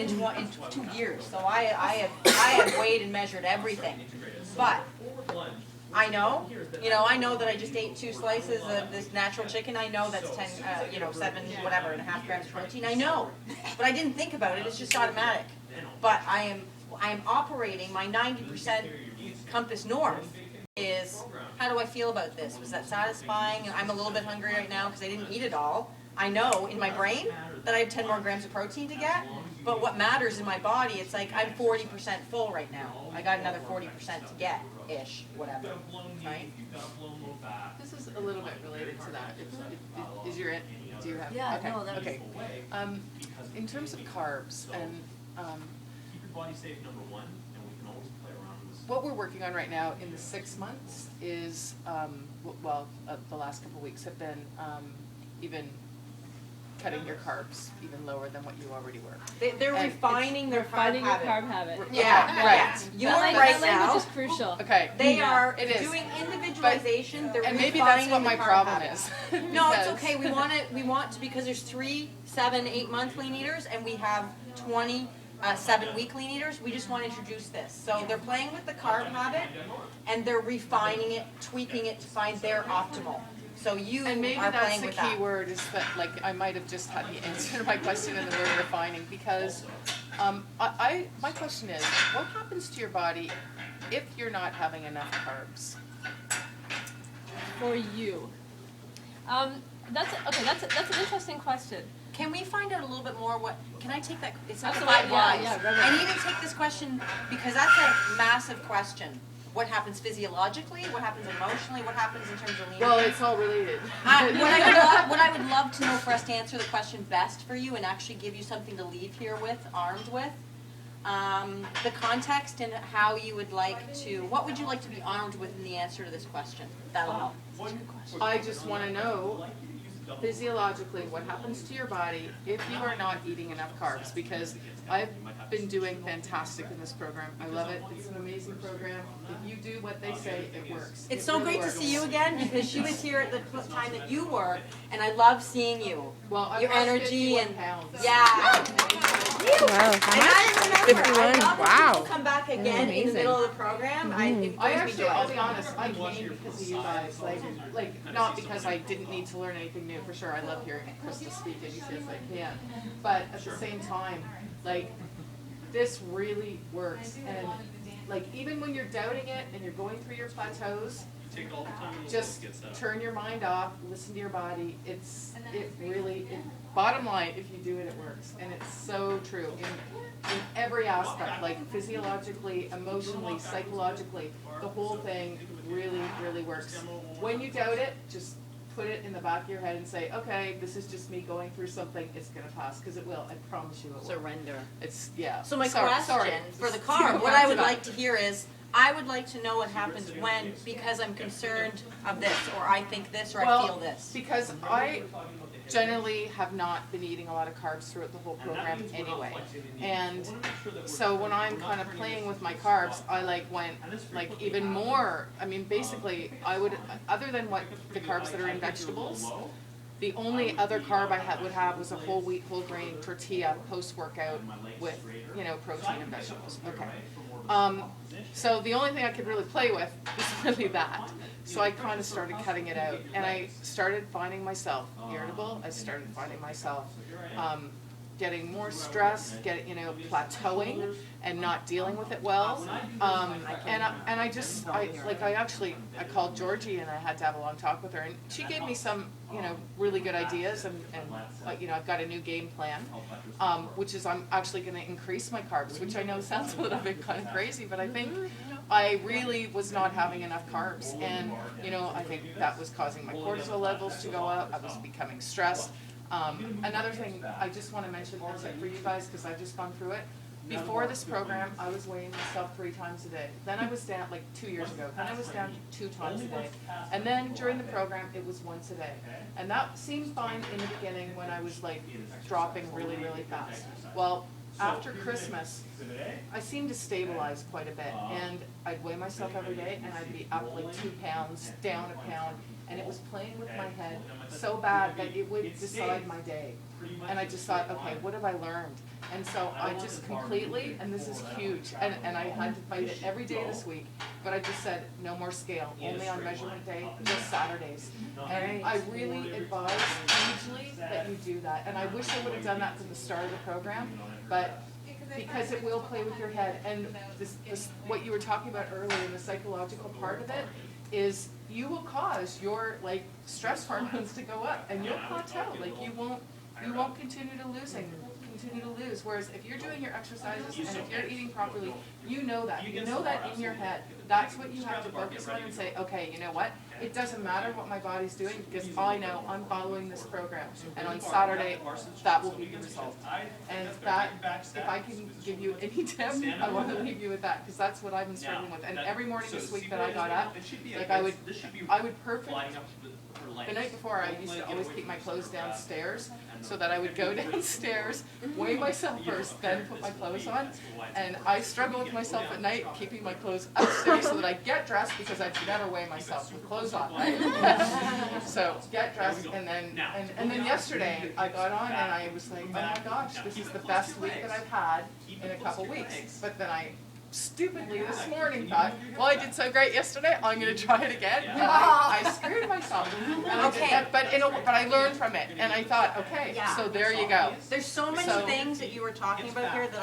in 2 years. So I have weighed and measured everything. But I know that I just ate 2 slices of this natural chicken. I know that's 7 whatever and a half grams of protein. I know, but I didn't think about it. It's just automatic. But I am operating my 90% compass north. Is how do I feel about this? Was that satisfying? I'm a little bit hungry right now because I didn't eat it all. I know in my brain that I have 10 more grams of protein to get, but what matters in my body, it's like I'm 40% full right now. I got another 40% to get, whatever, right? This is a little bit related to that. Is your it? Do you have? Yeah, okay. no, that was okay. In terms of carbs and keep your body safe, number one, and we can always play around with this. what we're working on right now in the 6 months is, the last couple of weeks have been even cutting your carbs even lower than what you already were. They're And refining their Finding your carb carb habit. habit. Yeah, right. You're That right language now. is crucial. Okay. They Yeah. are It is. doing individualization. They're And maybe refining that's what my the carb problem habit. is. No, it's Because- okay. We want to because there's 3, 7, 8 month lean eaters, and we have 20, 7 week lean eaters. We just want to introduce this. So they're playing with the carb habit, and they're refining it, tweaking it to find their optimal. So you And maybe are that's playing the with key that. word is that, like, I might have just had the answer to my question in the word refining, because my question is, what happens to your body if you're not having enough carbs? For you. That's an interesting question. Can we find out a little bit more? Can I take that? It's not the Absolutely, 5 whys. yeah, right. I need to take this question because that's a massive question. What happens physiologically? What happens emotionally? What happens in terms of lean? Well, it's all related. What I would love to know for us to answer the question best for you and actually give you something to leave here with, armed with, the context and how you would like to, what would you like to be armed with in the answer to this question? That'll help. I just want to know physiologically what happens to your body if you are not eating enough carbs, because I've been doing fantastic in this program. I love it. It's an amazing program. If you do what they say, it works. It's It so really great to works. see you again because she was here at the time that you were, and I love seeing you. Well, I've Your lost energy 51 and pounds. yeah. Wow, And how I much? remember, 51, I love when wow. people come back again in the amazing. middle of the program. It I brings me actually, joy. I'll be honest, I came because of you guys, like not because I didn't need to learn anything new, for sure, I love hearing Krista speak as she says I can, but at the same time, like, this really works, and like, even when you're doubting it and you're going through your plateaus, Take all the time you need just to get set up. turn your mind off, listen to your body, bottom line, if you do it, it works, and it's so true, in every aspect, like physiologically, emotionally, psychologically, the whole thing really, really works. When you doubt it, just put it in the back of your head and say, okay, this is just me going through something, it's gonna pass, because it will, I promise you it will. Surrender. It's, yeah. So my Sorry, question for the Just carb, go what back I to would that. like to hear is, I would like to know what happens when, because I'm concerned of this, or I think this, or I feel this. Because I generally have not been eating a lot of carbs throughout the whole program anyway. And so when I'm kind of playing with my carbs, I went even more. I mean, basically, I would, other than what the carbs that are in vegetables, the only other carb I would have was a whole wheat, whole grain tortilla post-workout with, protein and vegetables. Okay. So the only thing I could really play with is really that. So I kind of started cutting it out, and I started finding myself irritable. I started finding myself getting more stressed, plateauing and not dealing with it well. I called Georgie, and I had to have a long talk with her, and she gave me some, really good ideas, and I've got a new game plan, which is I'm actually going to increase my carbs, which I know sounds a little bit kind of crazy, but I think I really was not having enough carbs, and I think that was causing my cortisol levels to go up. I was becoming stressed. Another thing I just want to mention for you guys, because I've just gone through it. Before this program, I was weighing myself 3 times a day. Then I was down, 2 years ago, then I was down 2 times a day. And then during the program, it was once a day. And that seemed fine in the beginning when I was dropping really, really fast. Well, after Christmas, I seemed to stabilize quite a bit. And I'd weigh myself every day, and I'd be up 2 pounds, down a pound. and it was playing with my head so bad that it would decide my day. And I just thought, okay, what have I learned? And so I just completely, and this is huge, and I had to fight it every day this week, but I just said, no more scale, only on measurement day, just Saturdays. And I really advise hugely that you do that, and I wish I would have done that from the start of the program, but because it will play with your head, and this what you were talking about earlier, the psychological part of it, is you will cause your like stress hormones to go up, and you'll plateau, like you won't continue to lose. Whereas if you're doing your exercises and if you're eating properly, you know that in your head. That's what you have to focus on and say, okay, you know what? It doesn't matter what my body's doing because I know I'm following this program. And on Saturday, that will be the result. And that, if I can give you any tip, I want to leave you with that because that's what I've been struggling with. And every morning this week that I got up, like I would perfect. The night before, I used to always keep my clothes downstairs so that I would go downstairs, weigh myself first, then put my clothes on. And I struggle with myself at night, keeping my clothes upstairs so that I get dressed because I'd never weigh myself with clothes on, right? So get dressed, and then yesterday I got on and I was like, oh my gosh, this is the best week that I've had in a couple weeks. But then I stupidly this morning thought, well, I did so great yesterday, I'm going to try it again. And I screwed myself. Okay. But I learned from it, and I thought, okay, Yeah. so there you go. There's so many So- things that you were talking about here that